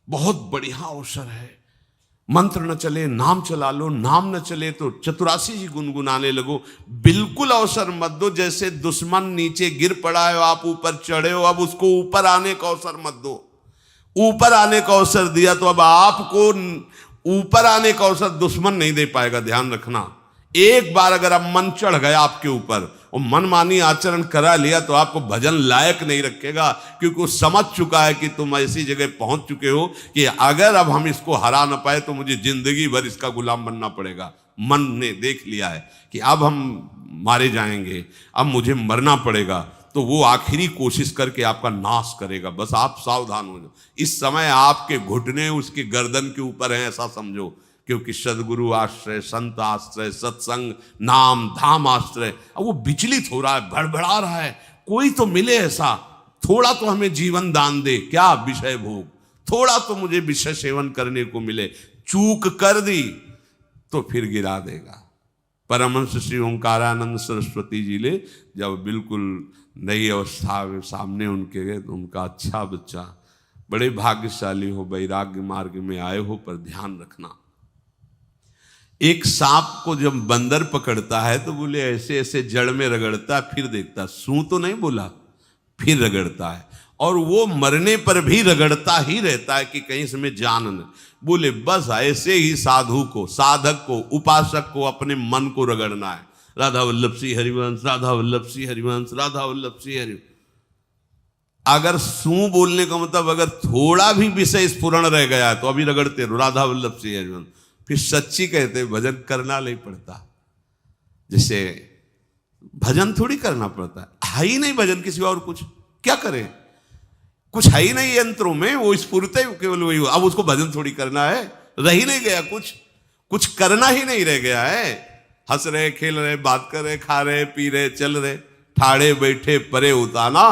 बहुत बढ़िया अवसर है। मंत्र न चले नाम चला लो, नाम न चले तो चतुरासी जी गुनगुनाने लगो। बिल्कुल अवसर मत दो, जैसे दुश्मन नीचे गिर पड़ा है, आप ऊपर चढ़े हो, अब उसको ऊपर आने का अवसर मत दो। ऊपर आने का अवसर दिया तो अब आपको ऊपर आने का अवसर दुश्मन नहीं दे पाएगा। ध्यान रखना, एक बार अगर अब मन चढ़ गया आपके ऊपर और मनमानी आचरण करा लिया तो आपको भजन लायक नहीं रखेगा, क्योंकि वो समझ चुका है कि तुम ऐसी जगह पहुंच चुके हो कि अगर अब हम इसको हरा ना पाए तो मुझे जिंदगी भर इसका गुलाम बनना पड़ेगा। मन ने देख लिया है कि अब हम मारे जाएंगे, अब मुझे मरना पड़ेगा, तो वो आखिरी कोशिश करके आपका नाश करेगा। बस आप सावधान हो जाओ। इस समय आपके घुटने उसके गर्दन के ऊपर हैं, ऐसा समझो, क्योंकि सदगुरु आश्रय, संत आश्रय, सत्संग, नाम धाम आश्रय। अब वो विचलित हो रहा है, भड़बड़ा रहा है, कोई तो मिले ऐसा, थोड़ा तो हमें जीवन दान दे, क्या विषय भोग, थोड़ा तो मुझे विषय सेवन करने को मिले। चूक कर दी तो फिर गिरा देगा। परमहंस श्री ओंकारानंद सरस्वती जी ले जब बिल्कुल नई अवस्था में सामने उनके गए तो उनका, अच्छा बच्चा, बड़े भाग्यशाली हो, वैराग्य मार्ग में आए हो, पर ध्यान रखना, एक सांप को जब बंदर पकड़ता है तो बोले ऐसे ऐसे जड़ में रगड़ता है, फिर देखता, सू तो नहीं बोला, फिर रगड़ता है, और वो मरने पर भी रगड़ता ही रहता है कि कहीं इसमें जान न। बोले बस ऐसे ही साधु को, साधक को, उपासक को अपने मन को रगड़ना है। राधा वल्लभ सिंह हरिवंश, राधा वल्लभ सिंह हरिवंश, राधा वल्लभ सिंह हरिवंश। अगर सू बोलने का मतलब अगर थोड़ा भी विषय स्फुरण रह गया है तो अभी रगड़ते रहो, राधा वल्लभ सिंह हरिवंश। फिर सच्ची कहते भजन करना नहीं पड़ता। जैसे भजन थोड़ी करना पड़ता है ही नहीं भजन, किसी और कुछ क्या करें, कुछ है ही नहीं यंत्रों में, वो स्फुरते केवल वही। अब उसको भजन थोड़ी करना है, रह ही नहीं गया, कुछ करना ही नहीं रह गया है। हंस रहे, खेल रहे, बात कर रहे, खा रहे, पी रहे, चल रहे, ठाड़े बैठे परे उताना,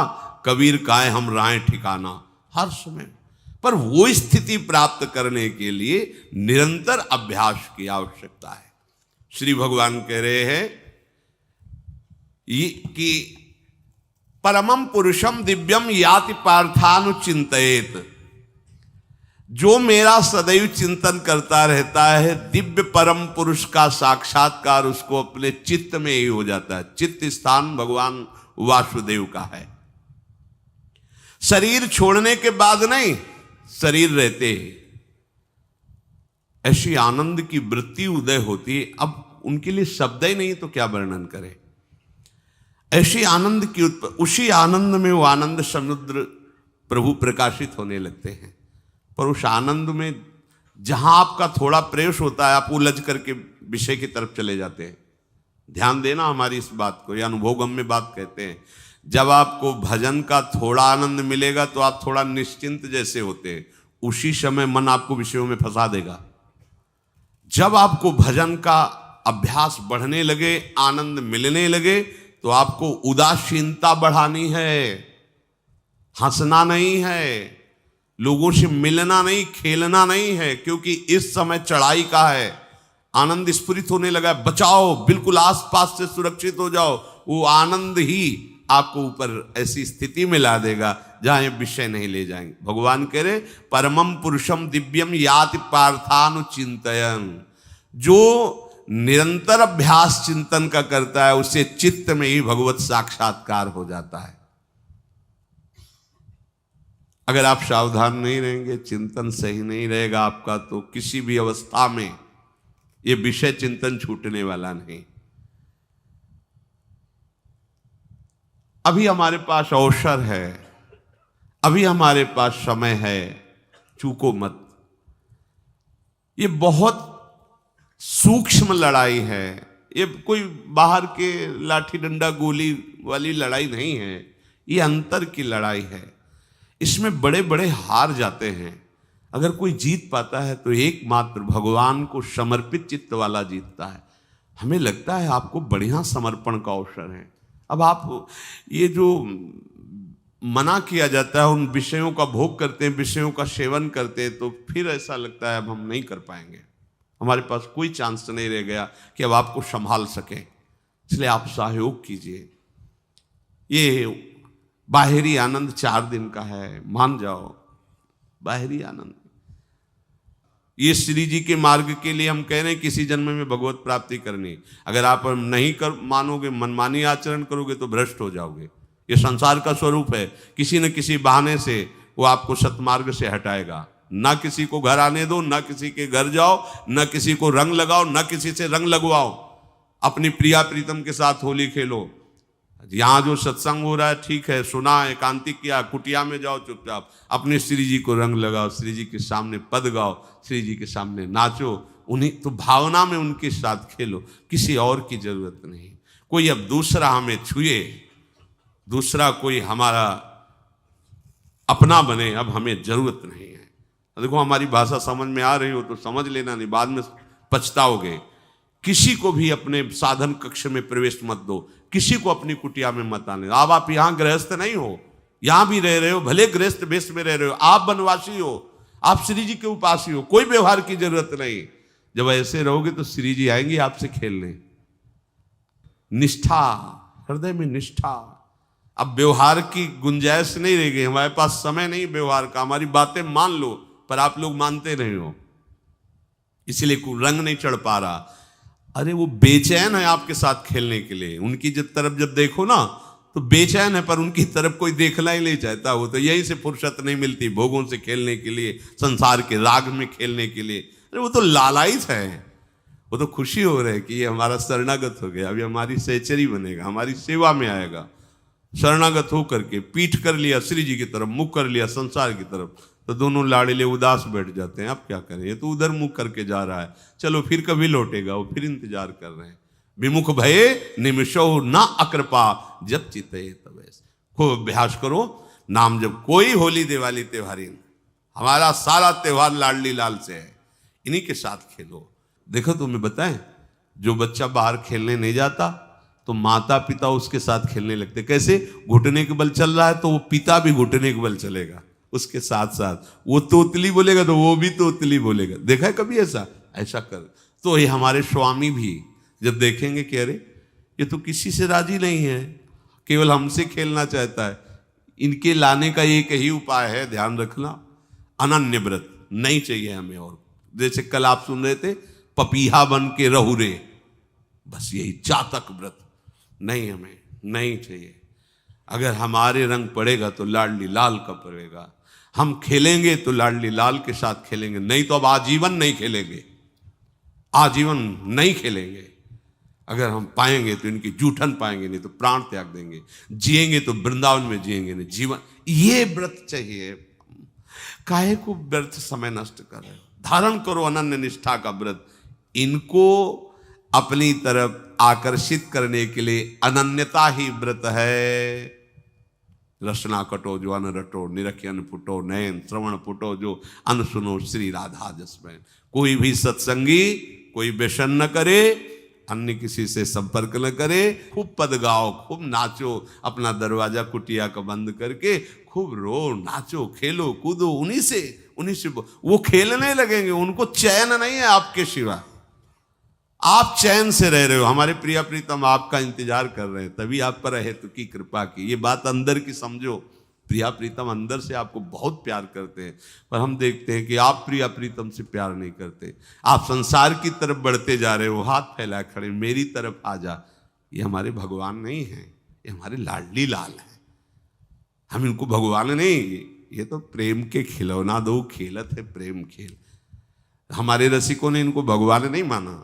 कबीर काहे हम राय ठिकाना, हर समय। पर वो स्थिति प्राप्त करने के लिए निरंतर अभ्यास की आवश्यकता है। श्री भगवान कह रहे हैं कि परमम पुरुषम दिव्यम याति पार्थानुचिंतयेत, जो मेरा सदैव चिंतन करता रहता है, दिव्य परम पुरुष का साक्षात्कार उसको अपने चित्त में ही हो जाता है। चित्त स्थान भगवान वासुदेव का है। शरीर छोड़ने के बाद नहीं, शरीर रहते ही ऐसी आनंद की वृत्ति उदय होती है। अब उनके लिए शब्द ही नहीं तो क्या वर्णन करें। ऐसी आनंद की उसी आनंद में वो आनंद समुद्र प्रभु प्रकाशित होने लगते हैं। पर उस आनंद में जहां आपका थोड़ा प्रवेश होता है, आप उलझ करके विषय की तरफ चले जाते हैं। ध्यान देना हमारी इस बात को, यह अनुभवगम्य बात कहते हैं। जब आपको भजन का थोड़ा आनंद मिलेगा तो आप थोड़ा निश्चिंत जैसे होते हैं, उसी समय मन आपको विषयों में फंसा देगा। जब आपको भजन का अभ्यास बढ़ने लगे, आनंद मिलने लगे, तो आपको उदासीनता बढ़ानी है, हंसना नहीं है, लोगों से मिलना नहीं, खेलना नहीं है, क्योंकि इस समय चढ़ाई का है। आनंद स्फुरित होने लगा, बचाओ, बिल्कुल आसपास से सुरक्षित हो जाओ। वो आनंद ही आपको ऊपर ऐसी स्थिति में ला देगा जहां ये विषय नहीं ले जाएंगे। भगवान कह रहे परमम पुरुषम दिव्यम याति पार्थानुचिंतयन्, जो निरंतर अभ्यास चिंतन का करता है उससे चित्त में ही भगवत साक्षात्कार हो जाता है। अगर आप सावधान नहीं रहेंगे, चिंतन सही नहीं रहेगा आपका, तो किसी भी अवस्था में ये विषय चिंतन छूटने वाला नहीं। अभी हमारे पास अवसर है, अभी हमारे पास समय है, चूको मत। ये बहुत सूक्ष्म लड़ाई है, ये कोई बाहर के लाठी डंडा गोली वाली लड़ाई नहीं है, ये अंतर की लड़ाई है। इसमें बड़े बड़े हार जाते हैं। अगर कोई जीत पाता है तो एकमात्र भगवान को समर्पित चित्त वाला जीतता है। हमें लगता है आपको बढ़िया समर्पण का अवसर है। अब आप ये जो मना किया जाता है, उन विषयों का भोग करते हैं, विषयों का सेवन करते हैं, तो फिर ऐसा लगता है अब हम नहीं कर पाएंगे, हमारे पास कोई चांस नहीं रह गया कि अब आपको संभाल सके। इसलिए आप सहयोग कीजिए। ये बाहरी आनंद 4 दिन का है, मान जाओ, बाहरी आनंद। ये श्री जी के मार्ग के लिए हम कह रहे हैं किसी जन्म में भगवत प्राप्ति करनी। अगर आप नहीं कर मानोगे, मनमानी आचरण करोगे तो भ्रष्ट हो जाओगे। ये संसार का स्वरूप है, किसी न किसी बहाने से वो आपको सतमार्ग से हटाएगा। ना किसी को घर आने दो, ना किसी के घर जाओ, ना किसी को रंग लगाओ, ना किसी से रंग लगवाओ। अपनी प्रिया प्रीतम के साथ होली खेलो। यहाँ जो सत्संग हो रहा है ठीक है, सुना, एकांतिक किया, कुटिया में जाओ चुपचाप, अपने श्री जी को रंग लगाओ, श्री जी के सामने पद गाओ, श्री जी के सामने नाचो, उन्हीं तो भावना में उनके साथ खेलो, किसी और की जरूरत नहीं। कोई अब दूसरा हमें छुए, दूसरा कोई हमारा अपना बने, अब हमें जरूरत नहीं है। देखो हमारी भाषा समझ में आ रही हो तो समझ लेना, नहीं बाद में पछताओगे। किसी को भी अपने साधन कक्ष में प्रवेश मत दो, किसी को अपनी कुटिया में मत आने। अब आप यहां गृहस्थ नहीं हो, यहां भी रह रहे हो, भले गृहस्थ वेश में रह रहे हो, आप वनवासी हो, आप श्री जी के उपासी हो, कोई व्यवहार की जरूरत नहीं। जब ऐसे रहोगे तो श्री जी आएंगे आपसे खेलने। निष्ठा, हृदय में निष्ठा। अब व्यवहार की गुंजाइश नहीं रह गई, हमारे पास समय नहीं व्यवहार का। हमारी बातें मान लो पर आप लोग मानते नहीं हो, इसलिए रंग नहीं चढ़ पा रहा। अरे वो बेचैन है आपके साथ खेलने के लिए, उनकी तरफ जब देखो ना तो बेचैन है, पर उनकी तरफ कोई देखना ही नहीं चाहता। वो तो यहीं से फुर्सत नहीं मिलती भोगों से खेलने के लिए, संसार के राग में खेलने के लिए। अरे वो तो लालायित है, वो तो खुशी हो रहे कि ये हमारा शरणागत हो गया, अभी हमारी सहचरी बनेगा, हमारी सेवा में आएगा। शरणागत हो करके पीठ कर लिया श्री जी की तरफ, मुख कर लिया संसार की तरफ, तो दोनों लाड़िले उदास बैठ जाते हैं। अब क्या करें, ये तो उधर मुख करके जा रहा है, चलो फिर कभी लौटेगा, वो फिर इंतजार कर रहे हैं। विमुख भये निमिषो ना अकृपा जब चिते तब। खूब अभ्यास करो नाम जब। कोई होली दिवाली त्योहारी, हमारा सारा त्योहार लाडली लाल से है, इन्हीं के साथ खेलो। देखो तुम्हें बताएं, जो बच्चा बाहर खेलने नहीं जाता तो माता पिता उसके साथ खेलने लगते। कैसे? घुटने के बल चल रहा है तो वो पिता भी घुटने के बल चलेगा उसके साथ साथ। वो तोतली बोलेगा तो वो भी तोतली बोलेगा। देखा है कभी ऐसा? ऐसा कर तो ये हमारे स्वामी भी जब देखेंगे कि अरे ये तो किसी से राजी नहीं है, केवल हमसे खेलना चाहता है, इनके लाने का एक ही उपाय है, ध्यान रखना, अनन्य व्रत नहीं चाहिए हमें। और जैसे कल आप सुन रहे थे, पपीहा बन के रहू रे, बस यही चातक व्रत नहीं, हमें नहीं चाहिए। अगर हमारे रंग पड़ेगा तो लाडली लाल का पड़ेगा, हम खेलेंगे तो लाडली लाल के साथ खेलेंगे, नहीं तो अब आजीवन नहीं खेलेंगे, आजीवन नहीं खेलेंगे। अगर हम पाएंगे तो इनकी जूठन पाएंगे, नहीं तो प्राण त्याग देंगे। जिएंगे तो वृंदावन में जिएंगे, नहीं जीवन। ये व्रत चाहिए। काहे को व्यर्थ समय नष्ट कर रहे हो? धारण करो अनन्य निष्ठा का व्रत। इनको अपनी तरफ आकर्षित करने के लिए अनन्यता ही व्रत है। रसना कटो जो अन रटो, निरखियन फुटो नयन, श्रवण फुटो जो अन सुनो, श्री राधा जसमैन। कोई भी सत्संगी कोई व्यसन न करे, अन्य किसी से संपर्क न करे, खूब पद गाओ, खूब नाचो, अपना दरवाजा कुटिया का बंद करके खूब रो, नाचो, खेलो, कूदो, उन्हीं से वो खेलने लगेंगे। उनको चैन नहीं है आपके सिवा, आप चैन से रह रहे हो। हमारे प्रिया प्रीतम आपका इंतजार कर रहे हैं, तभी आप पर हेतु की कृपा की। ये बात अंदर की समझो, प्रिया प्रीतम अंदर से आपको बहुत प्यार करते हैं, पर हम देखते हैं कि आप प्रिया प्रीतम से प्यार नहीं करते। आप संसार की तरफ बढ़ते जा रहे हो, हाथ फैला खड़े, मेरी तरफ आ जा। ये हमारे भगवान नहीं है, ये हमारे लाडली लाल हैं। हम इनको भगवान नहीं, ये तो प्रेम के खिलौना दो खेलत है प्रेम खेल। हमारे रसिकों ने इनको भगवान नहीं माना।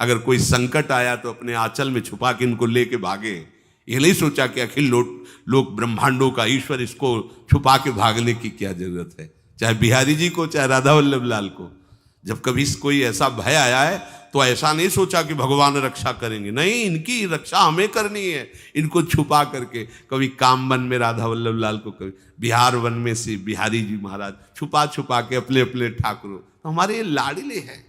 अगर कोई संकट आया तो अपने आंचल में छुपा के इनको लेके भागे। ये नहीं सोचा कि अखिल लोक ब्रह्मांडों का ईश्वर, इसको छुपा के भागने की क्या जरूरत है। चाहे बिहारी जी को, चाहे राधा वल्लभ लाल को, जब कभी कोई ऐसा भय आया है तो ऐसा नहीं सोचा कि भगवान रक्षा करेंगे, नहीं, इनकी रक्षा हमें करनी है। इनको छुपा करके, कभी काम वन में राधा वल्लभ लाल को, कभी बिहार वन में से बिहारी जी महाराज, छुपा छुपा के अपने अपने ठाकुरों। तो हमारे ये लाडले हैं,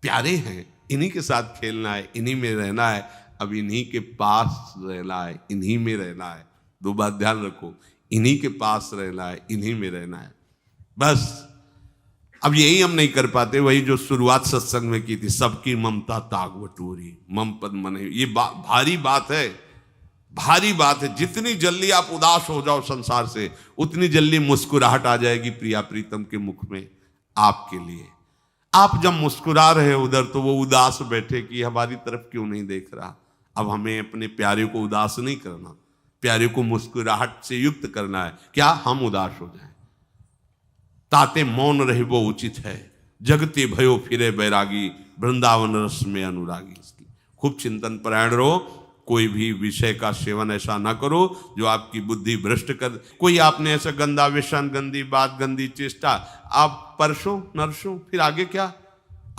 प्यारे हैं, इन्हीं के साथ खेलना है, इन्हीं में रहना है। अब इन्हीं के पास रहना है, इन्हीं में रहना है। दो बात ध्यान रखो, इन्हीं के पास रहना है, इन्हीं में रहना है, बस। अब यही हम नहीं कर पाते, वही जो शुरुआत सत्संग में की थी, सबकी ममता ताग बटोरी, मम पद मन। ये भारी बात है, भारी बात है। जितनी जल्दी आप उदास हो जाओ संसार से, उतनी जल्दी मुस्कुराहट आ जाएगी प्रिया प्रीतम के मुख में आपके लिए। आप जब मुस्कुरा रहे उधर तो वो उदास बैठे कि हमारी तरफ क्यों नहीं देख रहा। अब हमें अपने प्यारे को उदास नहीं करना, प्यारे को मुस्कुराहट से युक्त करना है। क्या हम उदास हो जाएं? ताते मौन रहे वो उचित है, जगते भयो फिरे बैरागी, वृंदावन रस में अनुरागी। खूब चिंतन परायण रहो, कोई भी विषय का सेवन ऐसा ना करो जो आपकी बुद्धि भ्रष्ट कर। कोई आपने ऐसा गंदा व्यसन, गंदी बात, गंदी चेष्टा आप परसों नरसों, फिर आगे क्या?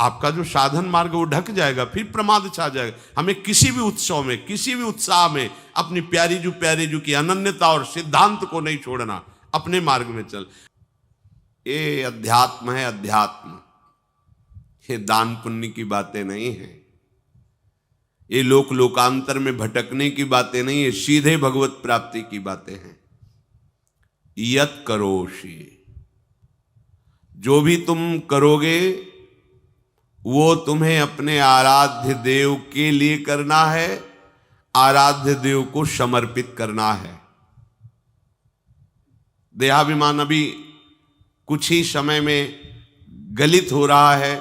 आपका जो साधन मार्ग वो ढक जाएगा, फिर प्रमाद छा जाएगा। हमें किसी भी उत्सव में, किसी भी उत्साह में अपनी प्यारी जू की अनन्यता और सिद्धांत को नहीं छोड़ना, अपने मार्ग में चल। ये अध्यात्म है, अध्यात्म। ये दान पुण्य की बातें नहीं है, ये लोकांतर में भटकने की बातें नहीं है, सीधे भगवत प्राप्ति की बातें हैं। यत करोषि, जो भी तुम करोगे वो तुम्हें अपने आराध्य देव के लिए करना है, आराध्य देव को समर्पित करना है। देहाभिमान अभी कुछ ही समय में गलित हो रहा है,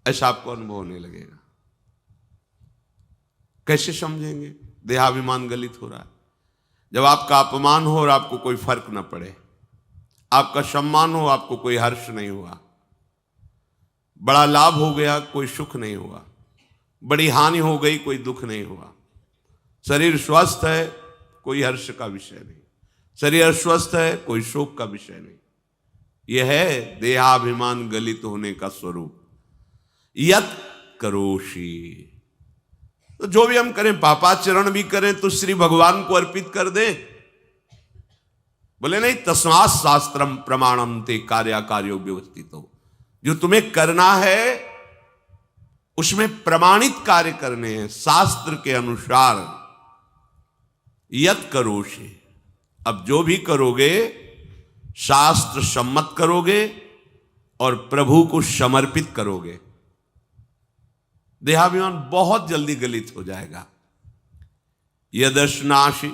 ऐसा आपको अनुभव होने लगेगा। कैसे समझेंगे देहाभिमान गलित हो रहा है? जब आपका अपमान हो और आपको कोई फर्क न पड़े, आपका सम्मान हो, आपको कोई हर्ष नहीं हुआ, बड़ा लाभ हो गया, कोई सुख नहीं हुआ, बड़ी हानि हो गई, कोई दुख नहीं हुआ, शरीर स्वस्थ है, कोई हर्ष का विषय नहीं, शरीर अस्वस्थ है, कोई शोक का विषय नहीं। यह है देहाभिमान गलित होने का स्वरूप। यत करोषि, तो जो भी हम करें, पापाचरण भी करें तो श्री भगवान को अर्पित कर दें। बोले नहीं, तस्मात् शास्त्रम प्रमाणम ते कार्याकार्यो व्यवस्थितो। जो तुम्हें करना है उसमें प्रमाणित कार्य करने हैं, शास्त्र के अनुसार। यत करोषि, अब जो भी करोगे शास्त्र सम्मत करोगे और प्रभु को समर्पित करोगे। देहाभिमान बहुत जल्दी गलित हो जाएगा। यदश्नाशि,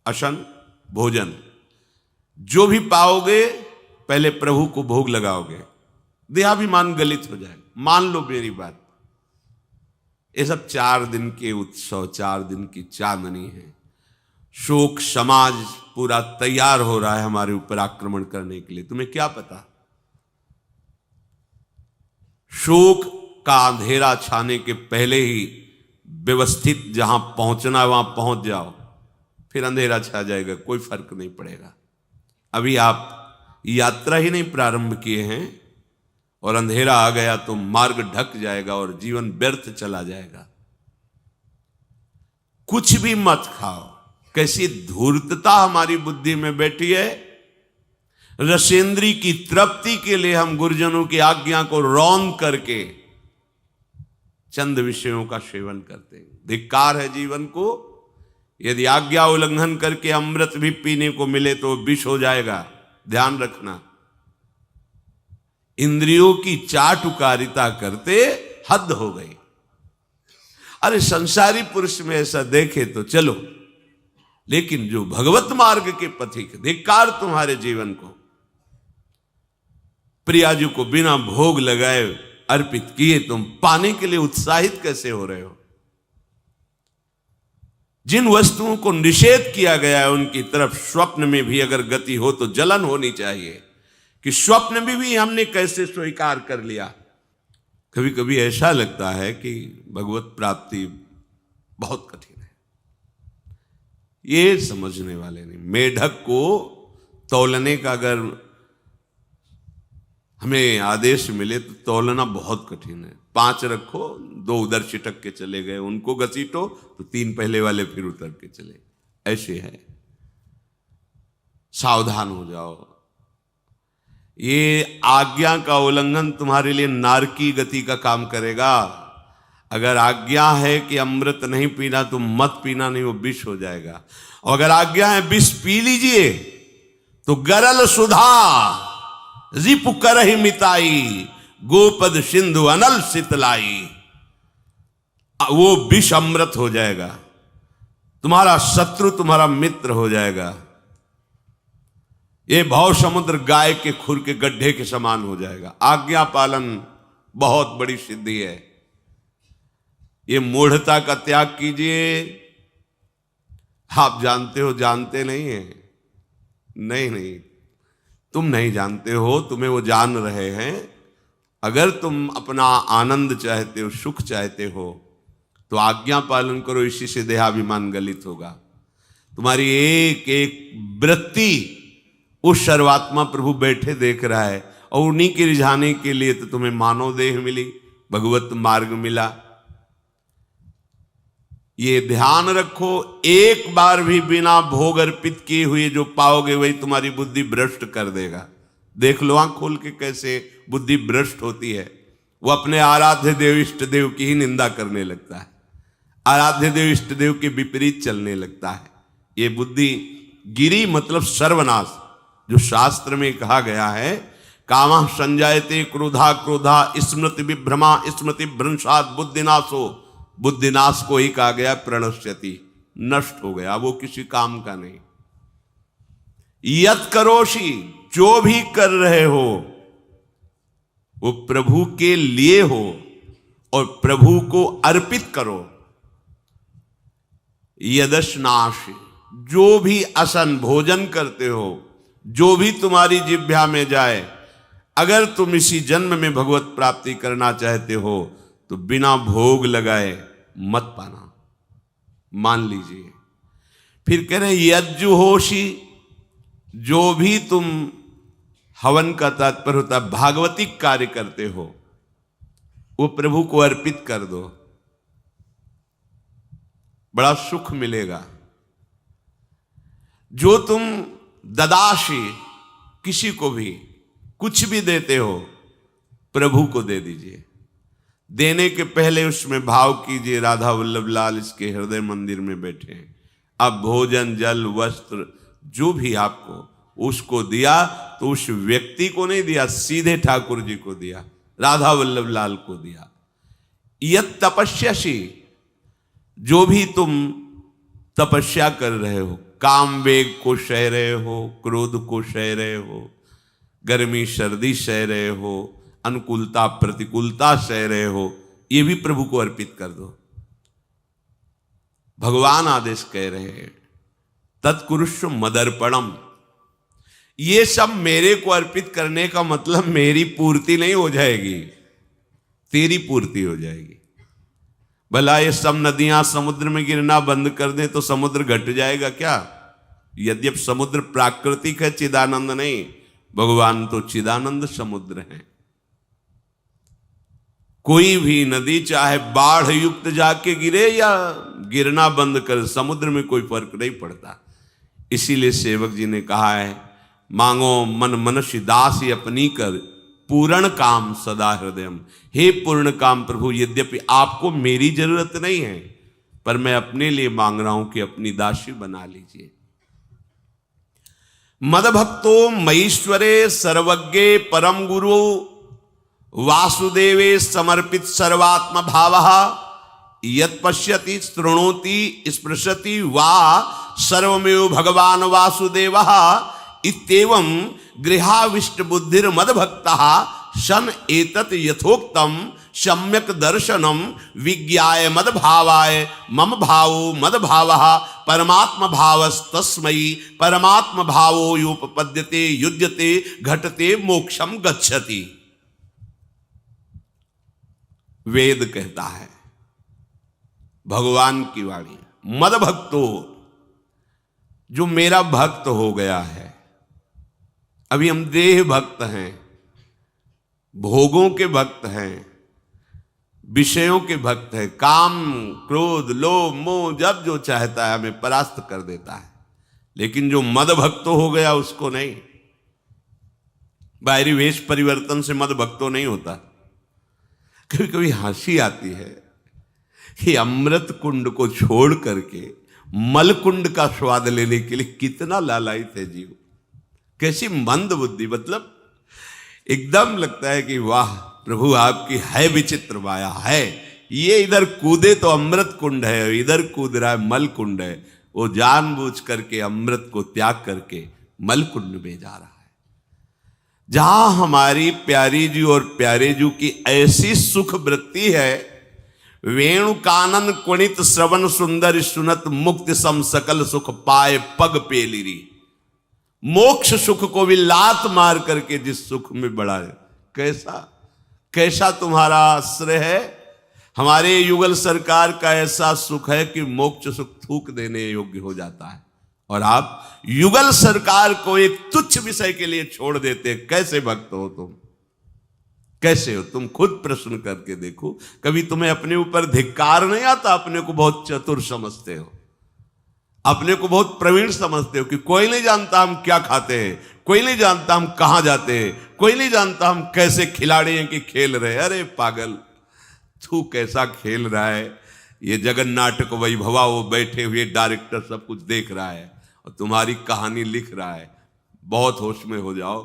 अशन भोजन, जो भी पाओगे पहले प्रभु को भोग लगाओगे, देहाभिमान गलित हो जाएगा। मान लो मेरी बात, ये सब 4 दिन के उत्सव, 4 दिन की चांदनी है। शोक समाज पूरा तैयार हो रहा है हमारे ऊपर आक्रमण करने के लिए। तुम्हें क्या पता? शोक का अंधेरा छाने के पहले ही व्यवस्थित जहां पहुंचना है वहां पहुंच जाओ, फिर अंधेरा छा जाएगा, कोई फर्क नहीं पड़ेगा। अभी आप यात्रा ही नहीं प्रारंभ किए हैं और अंधेरा आ गया तो मार्ग ढक जाएगा और जीवन व्यर्थ चला जाएगा। कुछ भी मत खाओ। कैसी धूर्तता हमारी बुद्धि में बैठी है। रसेंद्री की तृप्ति के लिए हम गुरुजनों की आज्ञा को रौंद करके चंद विषयों का सेवन करते हैं। धिक्कार है जीवन को। यदि आज्ञा उल्लंघन करके अमृत भी पीने को मिले तो विष हो जाएगा, ध्यान रखना। इंद्रियों की चाटुकारिता करते हद हो गई। अरे संसारी पुरुष में ऐसा देखे तो चलो, लेकिन जो भगवत मार्ग के पथिक, धिक्कार तुम्हारे जीवन को। प्रियाजू को बिना भोग लगाए अर्पित किए तुम पाने के लिए उत्साहित कैसे हो रहे हो? जिन वस्तुओं को निषेध किया गया है उनकी तरफ स्वप्न में भी अगर गति हो तो जलन होनी चाहिए कि स्वप्न में भी हमने कैसे स्वीकार कर लिया। कभी कभी ऐसा लगता है कि भगवत प्राप्ति बहुत कठिन है, ये समझने वाले नहीं। मेढक को तौलने का अगर हमें आदेश मिले तो तौलना बहुत कठिन है। 5 रखो, 2 उधर छिटक के चले गए, उनको घसीटो तो 3 पहले वाले फिर उतर के चले। ऐसे है, सावधान हो जाओ। ये आज्ञा का उल्लंघन तुम्हारे लिए नारकी गति का काम करेगा। अगर आज्ञा है कि अमृत नहीं पीना तो मत पीना, नहीं वो विष हो जाएगा। और अगर आज्ञा है विष पी लीजिए तो गरल सुधा रिपु करहि मिताई, गोपद सिंधु अनल शीतलाई। वो विष अमृत हो जाएगा, तुम्हारा शत्रु तुम्हारा मित्र हो जाएगा। ये भव समुद्र गाय के खुर के गड्ढे के समान हो जाएगा। आज्ञा पालन बहुत बड़ी सिद्धि है। ये मूढ़ता का त्याग कीजिए। आप जानते हो, जानते नहीं है? नहीं, तुम नहीं जानते हो, तुम्हें वो जान रहे हैं। अगर तुम अपना आनंद चाहते हो, सुख चाहते हो, तो आज्ञा पालन करो। इसी से देहाभिमान गलित होगा। तुम्हारी एक एक वृत्ति उस सर्वात्मा प्रभु बैठे देख रहा है, और उन्हीं के रिझाने के लिए तो तुम्हें मानव देह मिली, भगवत मार्ग मिला। ये ध्यान रखो, एक बार भी बिना भोग अर्पित किए हुए जो पाओगे वही तुम्हारी बुद्धि भ्रष्ट कर देगा। देख लो आंख खोल के कैसे बुद्धि भ्रष्ट होती है। वो अपने आराध्य देव इष्ट देव की ही निंदा करने लगता है, आराध्य देव इष्ट देव के विपरीत चलने लगता है। ये बुद्धि गिरी मतलब सर्वनाश। जो शास्त्र में कहा गया है, कामः संजायते क्रोधा क्रोधा स्मृति विभ्रमा स्मृति भ्रंशात् बुद्धिनाशो, बुद्धिनाश को ही कहा गया प्रणश्यति, नष्ट हो गया, वो किसी काम का नहीं। यत करोषि, जो भी कर रहे हो वो प्रभु के लिए हो और प्रभु को अर्पित करो। यदश्नाश, जो भी असन भोजन करते हो, जो भी तुम्हारी जिह्वा में जाए, अगर तुम इसी जन्म में भगवत प्राप्ति करना चाहते हो तो बिना भोग लगाए मत पाना, मान लीजिए। फिर कह रहे यज्जुहोषि, जो भी तुम हवन का तात्पर्य होता है भागवतिक कार्य करते हो, वो प्रभु को अर्पित कर दो, बड़ा सुख मिलेगा। जो तुम ददाशी, किसी को भी कुछ भी देते हो, प्रभु को दे दीजिए। देने के पहले उसमें भाव कीजिए, राधा वल्लभ लाल इसके हृदय मंदिर में बैठे हैं। अब भोजन जल वस्त्र जो भी आपको उसको दिया तो उस व्यक्ति को नहीं दिया, सीधे ठाकुर जी को दिया, राधा वल्लभ लाल को दिया। यत तपस्यासी, जो भी तुम तपस्या कर रहे हो, काम वेग को सह रहे हो, क्रोध को सह रहे हो, गर्मी सर्दी सह रहे हो, अनुकूलता प्रतिकूलता सह रहे हो, ये भी प्रभु को अर्पित कर दो। भगवान आदेश कह रहे हैं तत्कुरुष्व मदर्पणम, ये सब मेरे को अर्पित करने का मतलब मेरी पूर्ति नहीं हो जाएगी, तेरी पूर्ति हो जाएगी। भला ये सब नदियां समुद्र में गिरना बंद कर दें तो समुद्र घट जाएगा क्या? यद्यप समुद्र प्राकृतिक है, चिदानंद नहीं, भगवान तो चिदानंद समुद्र है। कोई भी नदी चाहे बाढ़ युक्त जाके गिरे या गिरना बंद कर, समुद्र में कोई फर्क नहीं पड़ता। इसीलिए सेवक जी ने कहा है, मांगो मन मनुष्य दासी अपनी कर, पूर्ण काम सदा हृदयम। हे पूर्ण काम प्रभु, यद्यपि आपको मेरी जरूरत नहीं है, पर मैं अपने लिए मांग रहा हूं कि अपनी दासी बना लीजिए। मदभक्तो मईश्वरे सर्वज्ञे परम गुरु वासुदेवे समर्पित सर्वात्म भावः, यत् पश्यति शृणोति स्पृशति वा सर्वमेव भगवान वासुदेवः, इत्येवं गृहाविष्ट बुद्धिर मदभक्तः सन एतत् यथोक्तम सम्यक दर्शनम विज्ञाय मदभावाय मम भावो मदभावः परमात्म भावस्तस्मै परमात्म भावो योपपद्यते युज्यते घटते मोक्षम गच्छति। वेद कहता है, भगवान की वाणी, मदभक्तो, जो मेरा भक्त हो गया है। अभी हम देह भक्त हैं, भोगों के भक्त हैं, विषयों के भक्त हैं, काम क्रोध लोभ मोह जब जो चाहता है हमें परास्त कर देता है। लेकिन जो मद भक्त हो गया उसको नहीं। बाहरी वेश परिवर्तन से मद भक्तो नहीं होता। कभी कभी हंसी आती है कि अमृत कुंड को छोड़ करके मल कुंड का स्वाद लेने के लिए कितना लालायित है जीव। कैसी मंद बुद्धि, मतलब एकदम लगता है कि वाह प्रभु आपकी है विचित्र माया है। ये इधर कूदे तो अमृत कुंड है, इधर कूद रहा है मल कुंड है। वो जानबूझ करके अमृत को त्याग करके मलकुंड में जा रहा है। जहां हमारी प्यारी जी और प्यारे जी की ऐसी सुख वृत्ति है, वेणु कानन कुणित श्रवण सुंदर सुनत मुक्ति सम सकल सुख पाए पग पेलिरी। मोक्ष सुख को भी लात मार करके जिस सुख में बढ़ाए, कैसा कैसा तुम्हारा आश्रय है। हमारे युगल सरकार का ऐसा सुख है कि मोक्ष सुख थूक देने योग्य हो जाता है, और आप युगल सरकार को एक तुच्छ विषय के लिए छोड़ देते। कैसे भक्त हो तुम, कैसे हो तुम? खुद प्रश्न करके देखो। कभी तुम्हें अपने ऊपर धिक्कार नहीं आता? अपने को बहुत चतुर समझते हो, अपने को बहुत प्रवीण समझते हो कि कोई नहीं जानता हम क्या खाते हैं, कोई नहीं जानता हम कहां जाते हैं, कोई नहीं जानता हम कैसे खिलाड़ी हैं कि खेल रहे। अरे पागल, तू कैसा खेल रहा है। ये जगन नाटक वैभवा, वो बैठे हुए डायरेक्टर सब कुछ देख रहा है और तुम्हारी कहानी लिख रहा है। बहुत होश में हो जाओ,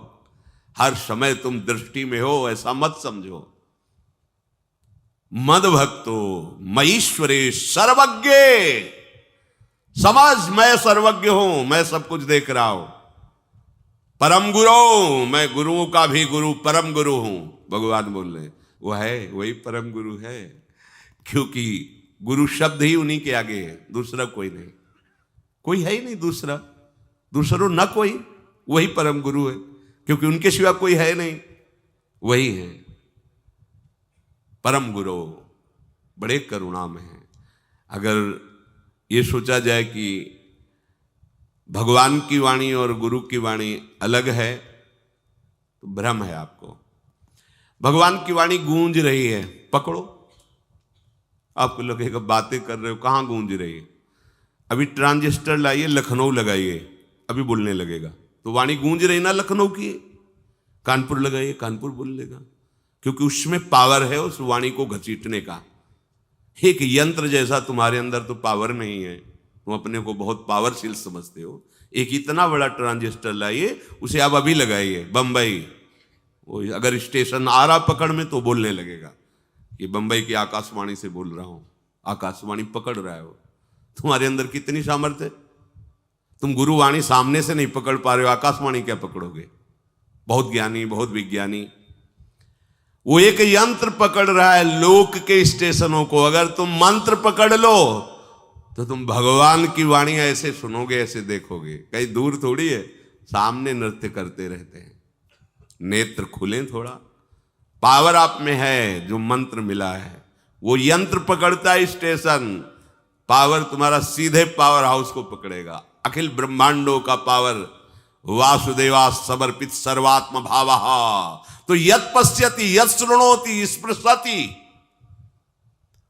हर समय तुम दृष्टि में हो, ऐसा मत समझो। मद भक्तो मईश्वरे सर्वज्ञ, समझ मैं सर्वज्ञ हूं, मैं सब कुछ देख रहा हूं। परम गुरु, मैं गुरुओं का भी गुरु, परम गुरु हूं। भगवान बोल रहे वो है, वही परम गुरु है, क्योंकि गुरु शब्द ही उन्हीं के आगे है, दूसरा कोई नहीं, कोई है ही नहीं दूसरा, दूसरो न कोई, वही परम गुरु है, क्योंकि उनके सिवा कोई है नहीं, वही है परम गुरु। बड़े करुणा में है। अगर ये सोचा जाए कि भगवान की वाणी और गुरु की वाणी अलग है तो भ्रम है आपको। भगवान की वाणी गूंज रही है, पकड़ो। आपको लगेगा बातें कर रहे हो, कहां गूंज रही है? अभी ट्रांजिस्टर लाइए, लखनऊ लगाइए, अभी बोलने लगेगा। तो वाणी गूंज रही ना लखनऊ की। कानपुर लगाइए, कानपुर बोल लेगा, क्योंकि उसमें पावर है उस वाणी को घसीटने का। एक यंत्र जैसा तुम्हारे अंदर तो पावर नहीं है, तुम अपने को बहुत पावरशील समझते हो। एक इतना बड़ा ट्रांजिस्टर लाइए, उसे आप अभी लगाइए बंबई, वो अगर स्टेशन आ रहा पकड़ में तो बोलने लगेगा कि बंबई की आकाशवाणी से बोल रहा हूं। आकाशवाणी पकड़ रहा है वो। तुम्हारे अंदर कितनी सामर्थ्य है। तुम गुरुवाणी सामने से नहीं पकड़ पा रहे हो, आकाशवाणी क्या पकड़ोगे? बहुत ज्ञानी, बहुत विज्ञानी, वो एक यंत्र पकड़ रहा है लोक के स्टेशनों को। अगर तुम मंत्र पकड़ लो तो तुम भगवान की वाणी ऐसे सुनोगे, ऐसे देखोगे, कहीं दूर थोड़ी है, सामने नृत्य करते रहते हैं। नेत्र खुले थोड़ा, पावर आप में है, जो मंत्र मिला है वो यंत्र पकड़ता है स्टेशन। पावर तुम्हारा सीधे पावर हाउस को पकड़ेगा। अखिल ब्रह्मांडों का पावर वासुदेवा समर्पित सर्वात्म भावः। तो यत् पश्यति यत् शृणोति स्पृशति,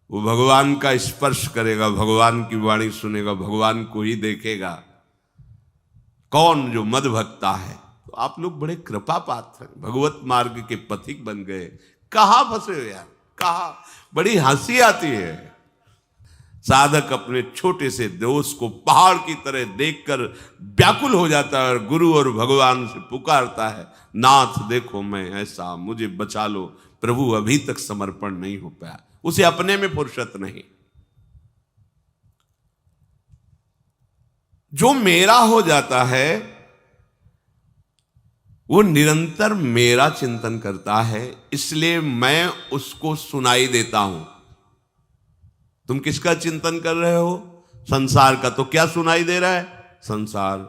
वो भगवान का स्पर्श करेगा, भगवान की वाणी सुनेगा, भगवान को ही देखेगा। कौन? जो मद भक्ता है। तो आप लोग बड़े कृपा पात्र हैं, भगवत मार्ग के पथिक बन गए। कहां फंसे हो यार, कहां? बड़ी हंसी आती है। साधक अपने छोटे से दोष को पहाड़ की तरह देखकर व्याकुल हो जाता है और गुरु और भगवान से पुकारता है, नाथ देखो मैं ऐसा, मुझे बचा लो। प्रभु अभी तक समर्पण नहीं हो पाया, उसे अपने में फुर्सत नहीं। जो मेरा हो जाता है वो निरंतर मेरा चिंतन करता है, इसलिए मैं उसको सुनाई देता हूं। तुम किसका चिंतन कर रहे हो? संसार का। तो क्या सुनाई दे रहा है? संसार।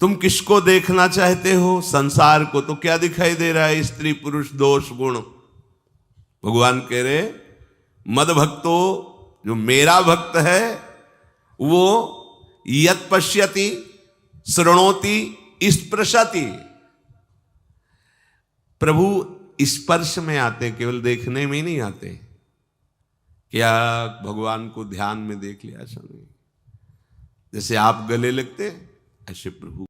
तुम किसको देखना चाहते हो? संसार को। तो क्या दिखाई दे रहा है? स्त्री पुरुष दोष गुण। भगवान कह रहे मद भक्तो, जो मेरा भक्त है वो यत् पश्यति शृणोति स्पृशति। प्रभु स्पर्श में आते, केवल देखने में ही नहीं आते। क्या भगवान को ध्यान में देख लिया? ऐसा नहीं। जैसे आप गले लगते ऐसे प्रभु